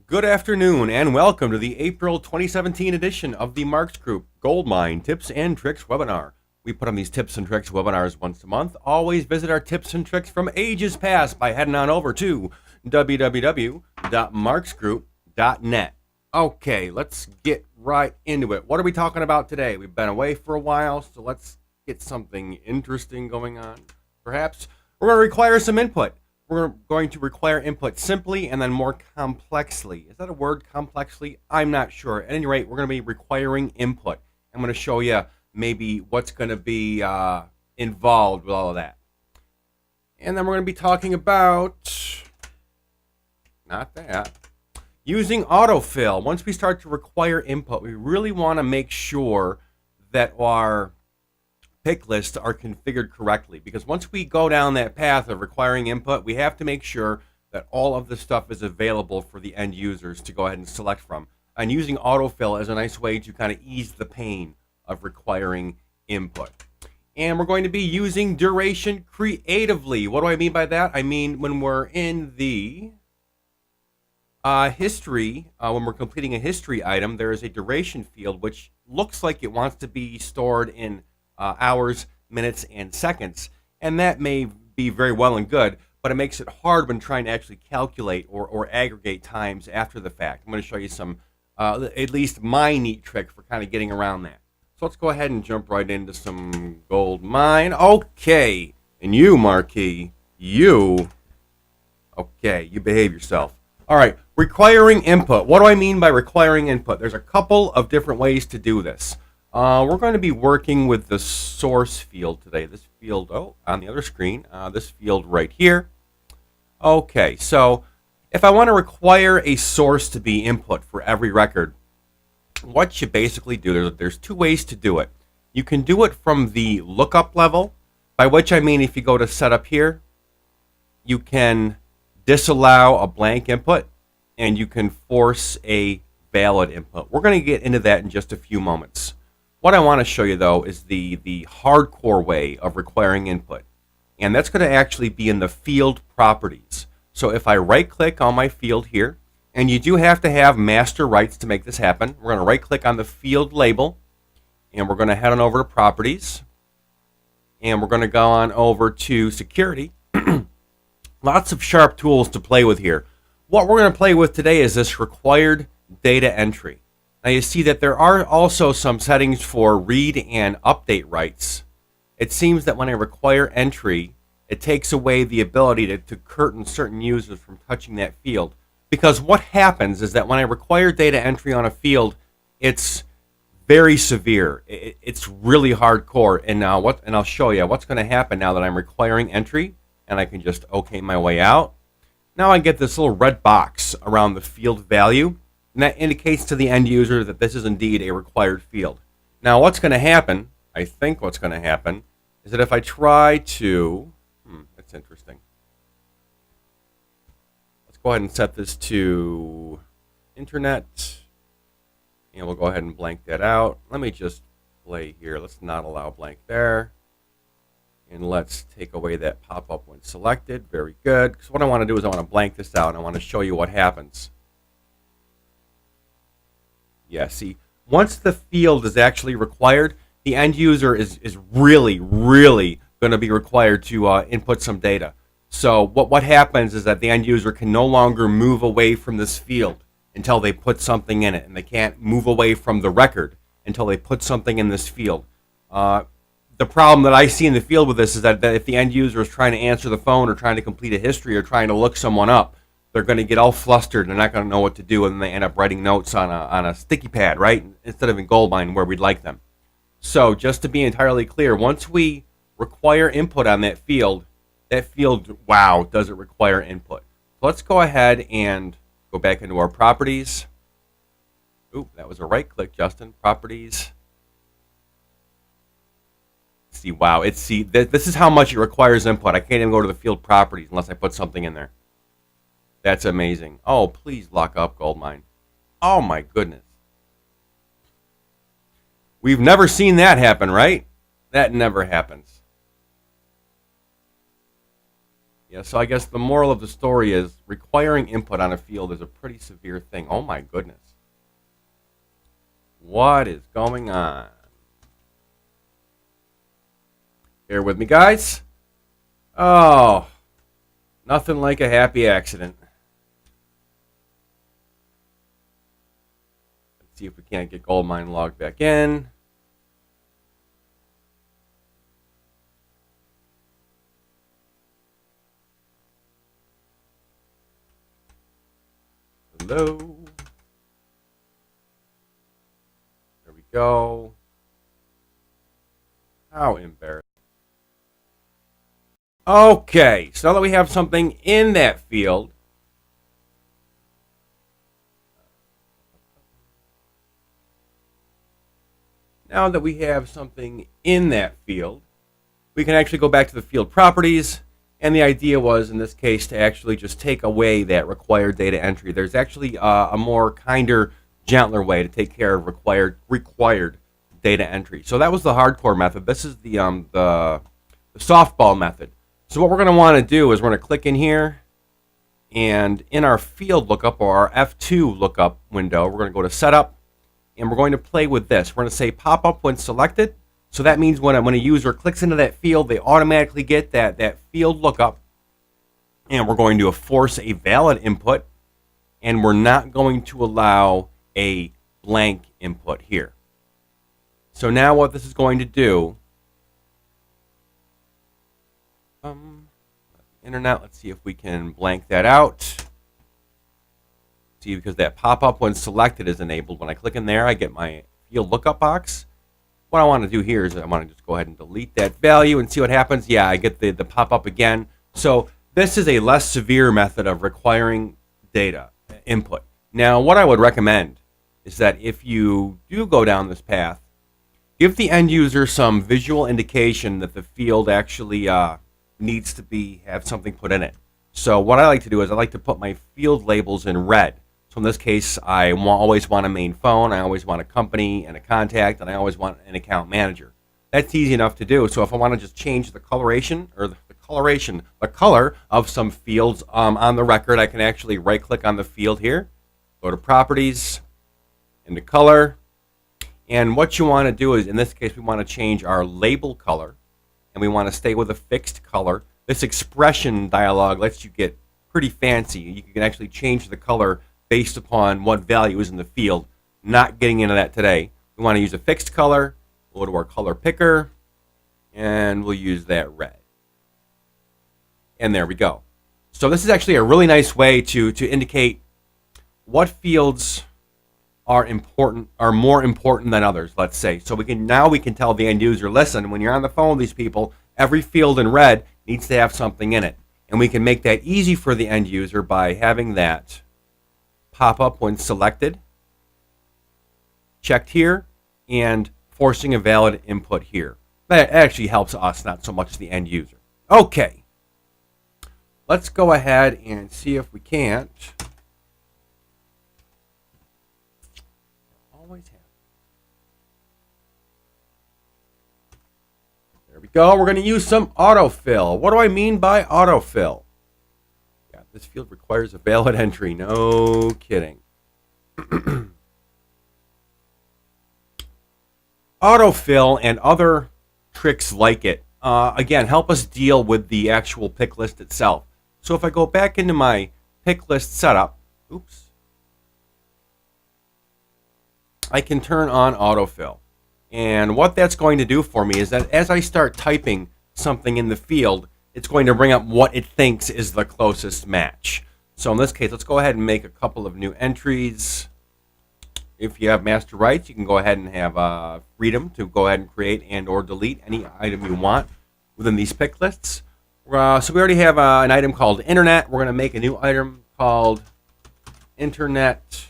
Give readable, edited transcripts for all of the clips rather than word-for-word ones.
Good afternoon and welcome to the April 2017 edition of the Marks Group GoldMine Tips and Tricks webinar. We put on these tips and tricks webinars once a month. Always visit our tips and tricks from ages past by heading on over to www.marksgroup.net. Okay, let's get right into it. What are we talking about today? We've been away for a while, so let's get something interesting going on. Perhaps we're going to require some input. We're going to require input simply and then more complexly. Is that a word, complexly? I'm not sure. At any rate, we're going to be requiring input. I'm going to show you maybe what's going to be involved with all of that. And then we're going to be talking about, not that, using autofill. Once we start to require input, we really want to make sure that our pick lists are configured correctly, because once we go down that path of requiring input, we have to make sure that all of the stuff is available for the end users to go ahead and select from. And using autofill is a nice way to kind of ease the pain of requiring input. And we're going to be using duration creatively. What do I mean by that? I mean when we're in the history, when we're completing a history item, there is a duration field which looks like it wants to be stored in hours, minutes, and seconds. And that may be very well and good, but it makes it hard when trying to actually calculate or aggregate times after the fact. I'm going to show you some, at least my neat trick for kind of getting around that. So let's go ahead and jump right into some GoldMine. Okay, and you, Marquis, you behave yourself. All right, requiring input. What do I mean by requiring input? There's a couple of different ways to do this. We're going to be working with the source field today. This field, on the other screen, this field right here. Okay, so if I want to require a source to be input for every record, what you basically do, there's two ways to do it. You can do it from the lookup level, by which I mean if you go to setup here, you can disallow a blank input and you can force a valid input. We're going to get into that in just a few moments. What I want to show you, though, is the hardcore way of requiring input. And that's going to actually be in the field properties. So if I right-click on my field here, and you do have to have master rights to make this happen, we're going to right-click on the field label, and we're going to head on over to properties, and we're going to go on over to security. Lots of sharp tools to play with here. What we're going to play with today is this required data entry. Now you see that there are also some settings for read and update rights. It seems that when I require entry, it takes away the ability to curtain certain users from touching that field. Because what happens is that when I require data entry on a field, it's very severe. It's really hardcore. And I'll show you what's going to happen now that I'm requiring entry, and I can just OK my way out. Now I get this little red box around the field value. And that indicates to the end user that this is indeed a required field. Now what's going to happen, I think what's going to happen, is that if I try to, that's interesting. Let's go ahead and set this to internet. And we'll go ahead and blank that out. Let me just play here. Let's not allow blank there. And let's take away that pop-up when selected. Very good. Because what I want to do is I want to blank this out. And I want to show you what happens. Yeah, see, once the field is actually required, the end user is really, really going to be required to input some data. So what happens is that the end user can no longer move away from this field until they put something in it. And they can't move away from the record until they put something in this field. The problem that I see in the field with this is that if the end user is trying to answer the phone or trying to complete a history or trying to look someone up, they're going to get all flustered and they're not going to know what to do, and they end up writing notes on a sticky pad, right? Instead of in GoldMine where we'd like them. So just to be entirely clear, once we require input on that field, wow, does it require input. So let's go ahead and go back into our properties. Ooh, that was a right click, Justin. Properties. See, wow, this is how much it requires input. I can't even go to the field properties unless I put something in there. That's amazing. Oh, please lock up GoldMine. Oh, my goodness. We've never seen that happen, right? That never happens. Yeah, so I guess the moral of the story is requiring input on a field is a pretty severe thing. Oh my goodness. What is going on? Bear with me, guys. Oh, nothing like a happy accident. Let's see if we can't get GoldMine logged back in. Hello. There we go. How embarrassing. Okay, so now that we have something in that field, we can actually go back to the field properties. And the idea was, in this case, to actually just take away that required data entry. There's actually a more kinder, gentler way to take care of required data entry. So that was the hardcore method. This is the softball method. So what we're going to want to do is we're going to click in here, and in our field lookup or our F2 lookup window, we're going to go to Setup, and we're going to play with this. We're going to say Pop Up when selected. So that means when a user clicks into that field, they automatically get that field lookup, and we're going to force a valid input, and we're not going to allow a blank input here. So now what this is going to do, internet, let's see if we can blank that out. See, because that pop-up when selected is enabled. When I click in there, I get my field lookup box. What I want to do here is I want to just go ahead and delete that value and see what happens. Yeah, I get the pop-up again. So this is a less severe method of requiring data input. Now, what I would recommend is that if you do go down this path, give the end user some visual indication that the field actually needs to have something put in it. So what I like to do is I like to put my field labels in red. So in this case, I always want a main phone, I always want a company and a contact, and I always want an account manager. That's easy enough to do. So if I want to just change the coloration or the color of some fields on the record, I can actually right-click on the field here, go to Properties, into Color, and what you want to do is, in this case, we want to change our label color, and we want to stay with a fixed color. This expression dialog lets you get pretty fancy. You can actually change the color based upon what value is in the field. Not getting into that today. We want to use a fixed color. We'll go to our color picker, and we'll use that red. And there we go. So this is actually a really nice way to indicate what fields are more important than others, let's say. So we can tell the end user, listen, when you're on the phone with these people, every field in red needs to have something in it. And we can make that easy for the end user by having that pop up when selected, checked here, and forcing a valid input here. That actually helps us, not so much the end user. Okay. Let's go ahead and see if we can't. There we go. We're going to use some autofill. What do I mean by autofill? Yeah, this field requires a valid entry. No kidding. Autofill and other tricks like it, again, help us deal with the actual pick list itself. So if I go back into my pick list setup, I can turn on autofill. And what that's going to do for me is that as I start typing something in the field, it's going to bring up what it thinks is the closest match. So in this case, let's go ahead and make a couple of new entries. If you have master rights, you can go ahead and have freedom to go ahead and create and or delete any item you want within these pick lists. So we already have an item called Internet. We're going to make a new item called Internet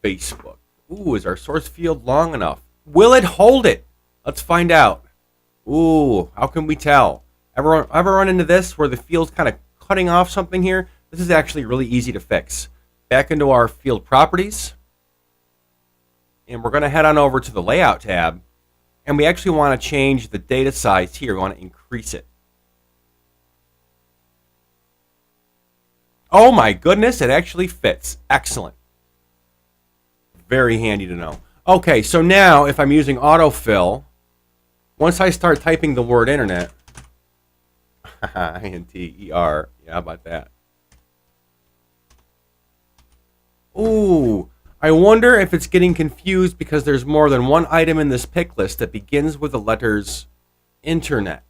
Facebook. Ooh, is our source field long enough? Will it hold it? Let's find out. Ooh, how can we tell? Ever run into this where the field's kind of cutting off something here? This is actually really easy to fix. Back into our field properties. And we're going to head on over to the layout tab. And we actually want to change the data size here. We want to increase it. Oh my goodness, it actually fits. Excellent. Very handy to know. Okay, so now if I'm using autofill, once I start typing the word internet, I-N-T-E-R, yeah, how about that? Ooh, I wonder if it's getting confused because there's more than one item in this pick list that begins with the letters internet.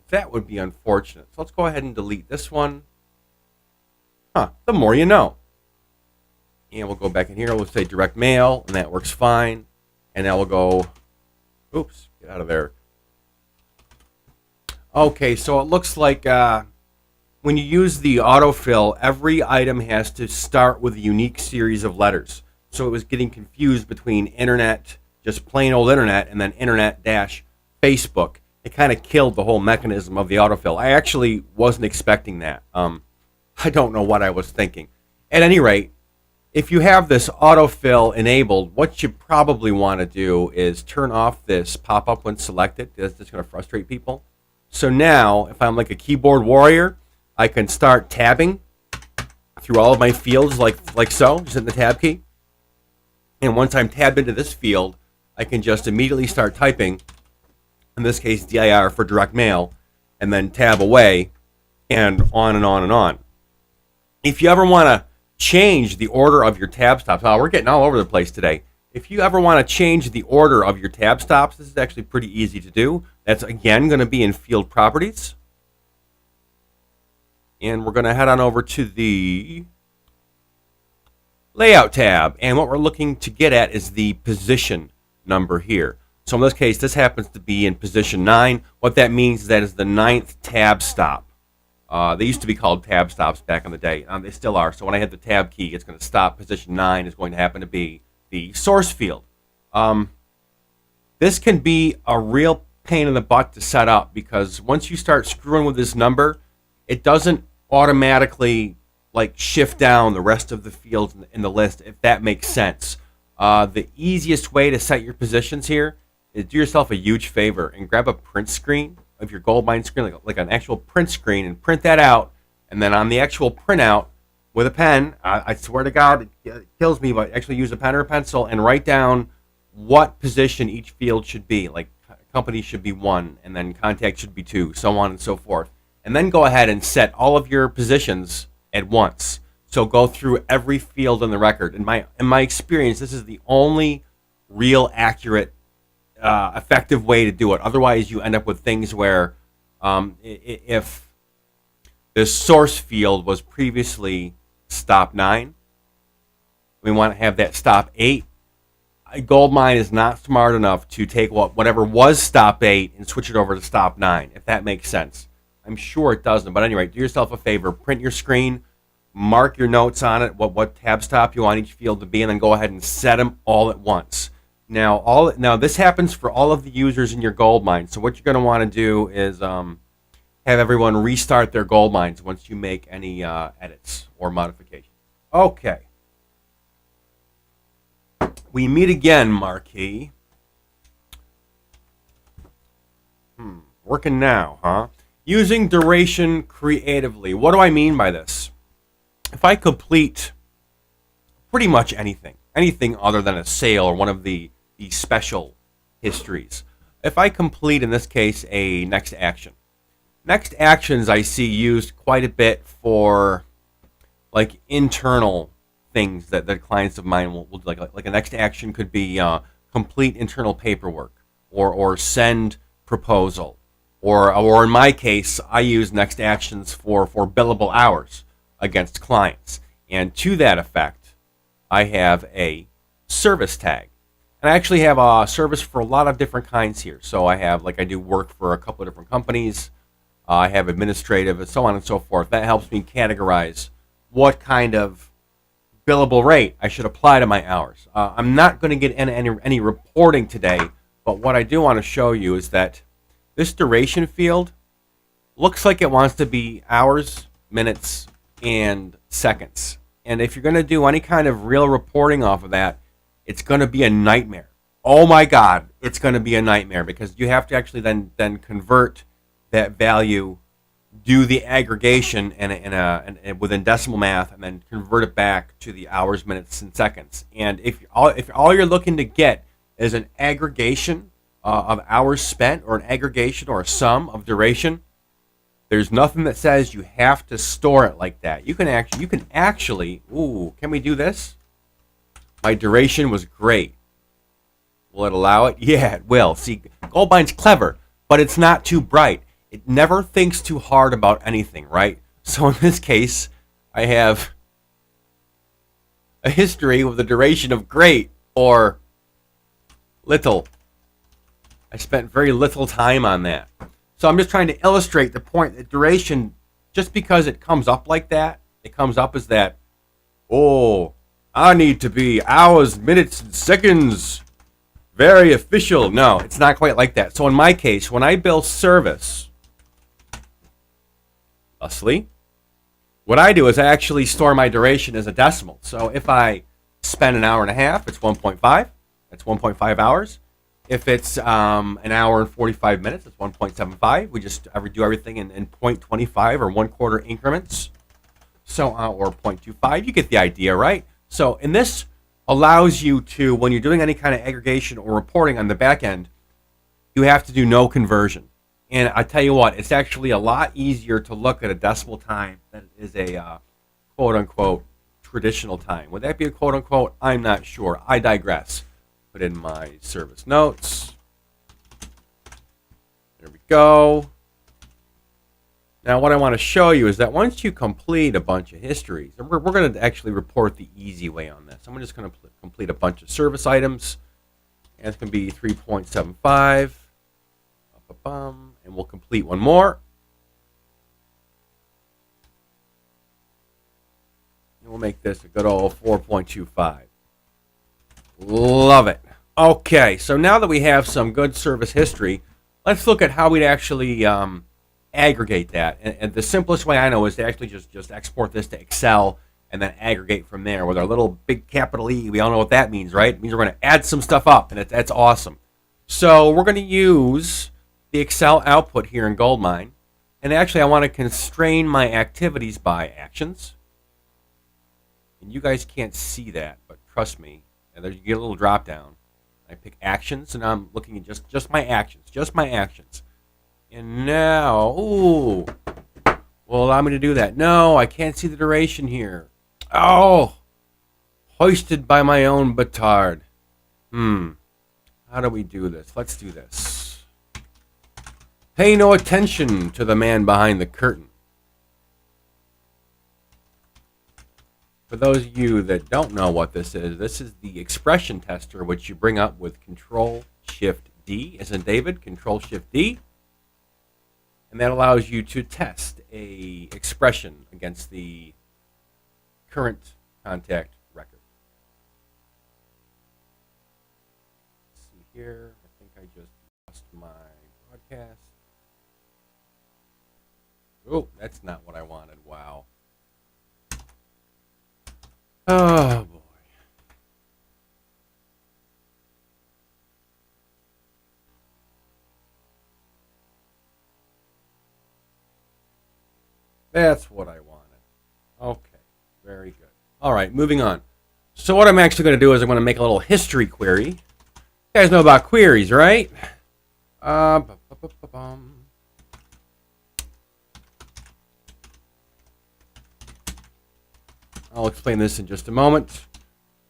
That would be unfortunate. So let's go ahead and delete this one. The more you know. And we'll go back in here. We'll say direct mail, and that works fine. And now we'll go, oops, get out of there. Okay, so it looks like when you use the autofill, every item has to start with a unique series of letters. So it was getting confused between internet, just plain old internet, and then internet dash Facebook. It kind of killed the whole mechanism of the autofill. I actually wasn't expecting that. I don't know what I was thinking. At any rate, if you have this autofill enabled, what you probably want to do is turn off this pop-up when selected. That's just going to frustrate people. So now, if I'm like a keyboard warrior, I can start tabbing through all of my fields like so, just hitting the tab key. And once I'm tabbed into this field, I can just immediately start typing, in this case DIR for direct mail, and then tab away, and on and on and on. If you ever want to change the order of your tab stops, we're getting all over the place today. If you ever want to change the order of your tab stops, this is actually pretty easy to do. That's again going to be in field properties. And we're going to head on over to the layout tab. And what we're looking to get at is the position number here. So in this case, this happens to be in position 9. What that means is that is the 9th tab stop. They used to be called tab stops back in the day. They still are. So when I hit the tab key, it's going to stop. Position 9 is going to happen to be the source field. This can be a real pain in the butt to set up because once you start screwing with this number, it doesn't automatically like shift down the rest of the fields in the list, if that makes sense. The easiest way to set your positions here is do yourself a huge favor and grab a print screen of your GoldMine screen, like an actual print screen, and print that out. And then on the actual printout with a pen, I swear to God, it kills me, but actually use a pen or a pencil and write down what position each field should be. Like company should be 1, and then contact should be 2, so on and so forth. And then go ahead and set all of your positions at once. So go through every field in the record. In my experience, this is the only real accurate, effective way to do it. Otherwise, you end up with things where if the source field was previously stop 9, we want to have that stop 8. GoldMine is not smart enough to take whatever was stop 8 and switch it over to stop 9, if that makes sense. I'm sure it doesn't, but anyway, do yourself a favor. Print your screen, mark your notes on it, what tab stop you want each field to be, and then go ahead and set them all at once. Now this happens for all of the users in your GoldMine. So what you're going to want to do is have everyone restart their GoldMines once you make any edits or modifications. Okay. We meet again, Marquis. Working now, huh? Using duration creatively. What do I mean by this? If I complete pretty much anything other than a sale or one of the special histories, if I complete, in this case, a next action. Next actions I see used quite a bit for like internal things that clients of mine will do. Like a next action could be complete internal paperwork or send proposal. Or in my case, I use next actions for billable hours against clients. And to that effect, I have a service tag. And I actually have a service for a lot of different kinds here. So I have, I do work for a couple of different companies. I have administrative and so on and so forth. That helps me categorize what kind of billable rate I should apply to my hours. I'm not going to get any reporting today, but what I do want to show you is that this duration field looks like it wants to be hours, minutes, and seconds. And if you're going to do any kind of real reporting off of that, it's going to be a nightmare. Oh my God, it's going to be a nightmare because you have to actually then convert that value do the aggregation within decimal math and then convert it back to the hours, minutes, and seconds. And if all you're looking to get is an aggregation of hours spent, or an aggregation or a sum of duration, there's nothing that says you have to store it like that. You can actually. Ooh, can we do this? My duration was great. Will it allow it? Yeah, it will. See, GoldMine's clever, but it's not too bright. It never thinks too hard about anything, right? So in this case, I have a history with a duration of great or little. I spent very little time on that. So I'm just trying to illustrate the point that duration, just because it comes up like that, it comes up as that, oh, I need to be hours, minutes, and seconds, very official. No, it's not quite like that. So in my case, when I bill service, thusly, what I do is I actually store my duration as a decimal. So if I spend an hour and a half, it's 1.5. That's 1.5 hours. If it's an hour and 45 minutes, it's 1.75. We just do everything in 0.25 or 1/4 increments. So, or 0.25. You get the idea, right? So, and this allows you to, when you're doing any kind of aggregation or reporting on the back end, you have to do no conversion. And I tell you what, it's actually a lot easier to look at a decimal time than it is a quote-unquote traditional time. Would that be a quote-unquote? I'm not sure. I digress. Put in my service notes. There we go. Now what I want to show you is that once you complete a bunch of histories, and we're going to actually report the easy way on this. I'm just going to complete a bunch of service items. And it's going to be 3.75. And we'll complete one more. And we'll make this a good old 4.25. Love it. Okay, so now that we have some good service history, let's look at how we'd actually aggregate that. And the simplest way I know is to actually just export this to Excel and then aggregate from there with our little big capital E. We all know what that means, right? It means we're going to add some stuff up, and that's awesome. So we're going to use the Excel output here in GoldMine. And actually, I want to constrain my activities by actions. And you guys can't see that, but trust me. And there you get a little drop down. I pick actions, and I'm looking at just my actions. And now, ooh, will allow me to do that. No, I can't see the duration here. Oh, hoisted by my own petard. How do we do this? Let's do this. Pay no attention to the man behind the curtain. For those of you that don't know what this is the expression tester, which you bring up with Control-Shift-D, as in David, Control-Shift-D. And that allows you to test a expression against the current contact record. Let's see here. I think I just lost my broadcast. Oh, that's not what I wanted. Wow. Oh, boy. That's what I wanted. Okay, very good. All right, moving on. So what I'm actually going to do is I'm going to make a little history query. You guys know about queries, right? I'll explain this in just a moment.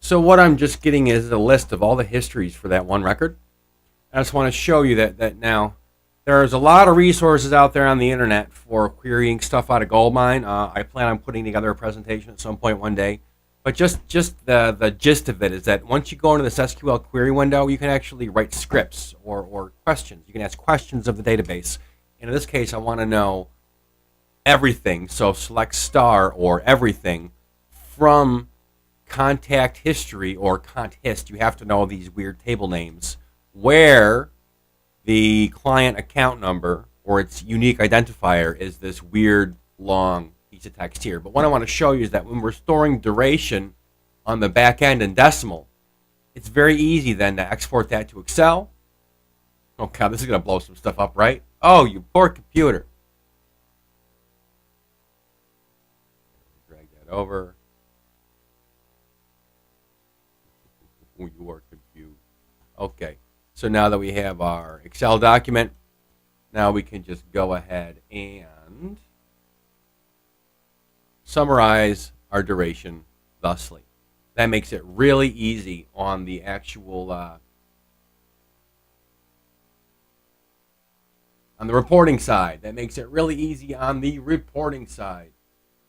So what I'm just getting is a list of all the histories for that one record. I just want to show you that now there's a lot of resources out there on the internet for querying stuff out of GoldMine. I plan on putting together a presentation at some point one day. But just the gist of it is that once you go into this SQL query window, you can actually write scripts or questions. You can ask questions of the database. And in this case, I want to know everything. So select star or everything from contact history or conthist. You have to know these weird table names where the client account number or its unique identifier is this weird long piece of text here. But what I want to show you is that when we're storing duration on the back end in decimal, it's very easy then to export that to Excel. Oh God, this is going to blow some stuff up, right? Oh, you poor computer. over. You are confused. Okay, so now that we have our Excel document, now we can just go ahead and summarize our duration thusly. That makes it really easy on the actual on the reporting side. That makes it really easy on the reporting side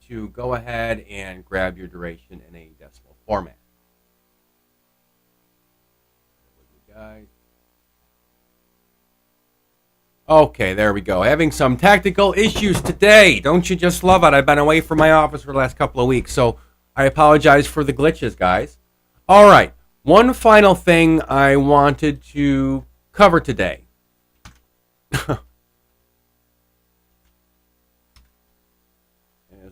to go ahead and grab your duration in a decimal format. Guys. Okay, there we go. Having some technical issues today. Don't you just love it? I've been away from my office for the last couple of weeks, so I apologize for the glitches, guys. All right, one final thing I wanted to cover today. As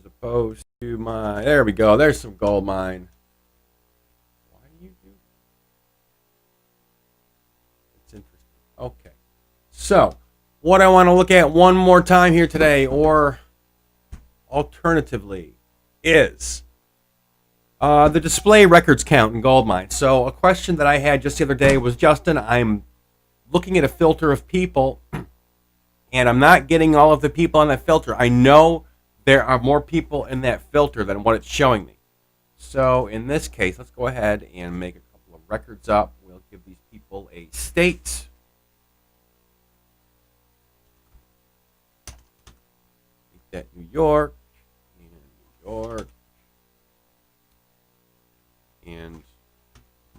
opposed to my... There we go. There's some GoldMine. Okay, so what I want to look at one more time here today, or alternatively, is the display records count in GoldMine. So a question that I had just the other day was, Justin, I'm looking at a filter of people, and I'm not getting all of the people on that filter. I know there are more people in that filter than what it's showing me. So in this case, let's go ahead and make a couple of records up. We'll give these people a state. At New York, and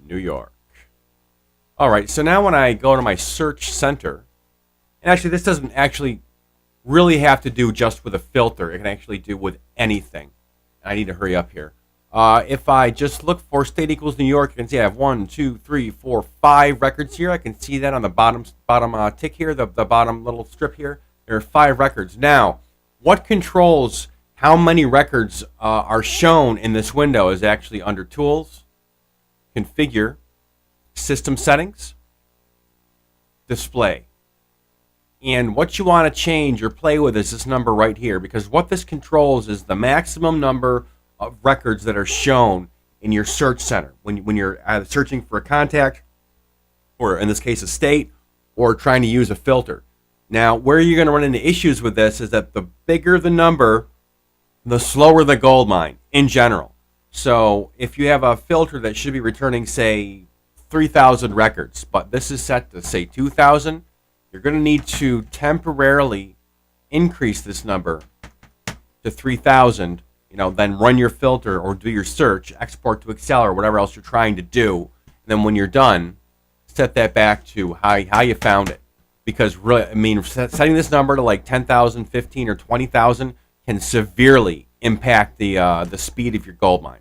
New York. All right, so now when I go to my search center, and actually this doesn't actually really have to do just with a filter. It can actually do with anything. I need to hurry up here. If I just look for state equals New York, you can see I have 1, 2, 3, 4, 5 records here. I can see that on the bottom tick here, the bottom little strip here. There are 5 records. Now, what controls how many records are shown in this window is actually under Tools, Configure, System Settings, Display. And what you want to change or play with is this number right here, because what this controls is the maximum number of records that are shown in your search center when you're either searching for a contact, or in this case a state, or trying to use a filter. Now, where you're going to run into issues with this is that the bigger the number, the slower the GoldMine in general. So if you have a filter that should be returning, say, 3,000 records, but this is set to, say, 2,000, you're going to need to temporarily increase this number to 3,000, then run your filter or do your search, export to Excel or whatever else you're trying to do. And then when you're done, set that back to how you found it. Because really, setting this number to like 10,000, 15, or 20,000 can severely impact the speed of your GoldMine.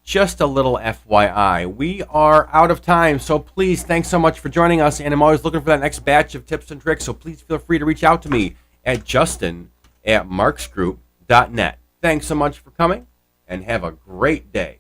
Just a little FYI. We are out of time, so please, thanks so much for joining us. And I'm always looking for that next batch of tips and tricks, so please feel free to reach out to me at justin@marksgroup.net. Thanks so much for coming, and have a great day.